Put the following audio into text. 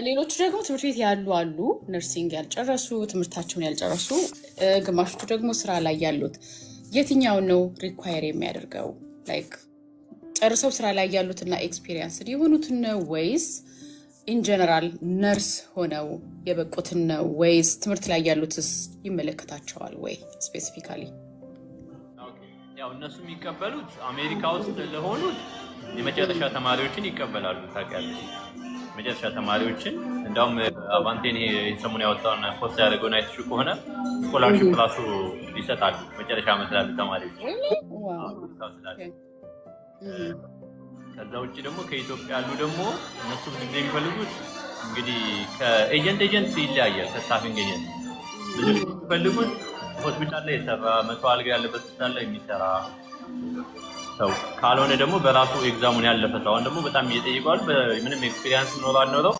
ሌሎቹ ደግሞ ትምህርት ቤት ያሉ አሉ፣ ነርሲንግ ያልጨረሱ ትምህርታቸውን ያልጨረሱ፣ ግማሾቹ ደግሞ ስራ ላይ ያሉት። የትኛውን ነው ሪኳየር የሚያደርገው? ላይክ ጨርሰው ስራ ላይ ያሉትና ኤክስፒሪየንስድ የሆኑትን ነው ወይስ ኢንጀነራል ነርስ ሆነው የበቁትን ነው ወይስ ትምህርት ላይ ያሉትስ ይመለከታቸዋል ወይ ስፔሲፊካሊ? ያው እነሱ የሚቀበሉት አሜሪካ ውስጥ ለሆኑት የመጨረሻ ተማሪዎችን ይቀበላሉ። ታውቂያለሽ፣ መጨረሻ ተማሪዎችን እንደውም አቫንቴን ሰሞኑን ያወጣውን ፖስት ያደረገውን አይተሽው ከሆነ ስኮላርሺፕ ራሱ ይሰጣሉ መጨረሻ ዓመት ላሉ ተማሪዎች። ከዛ ውጭ ደግሞ ከኢትዮጵያ ያሉ ደግሞ እነሱ ብዙ ጊዜ የሚፈልጉት እንግዲህ ከኤጀንት ይለያያል። ከስታፊንግ ኤጀንት ብዙ ጊዜ የሚፈልጉት ሆስፒታል ላይ የሰራ 100 አልጋ ያለበት ሆስፒታል ላይ የሚሰራ ሰው ካልሆነ ደግሞ በራሱ ኤግዛሙን ያለፈ ሰው። አሁን ደግሞ በጣም እየጠየቁ ምንም ኤክስፒሪየንስ ኖሮ አልኖረው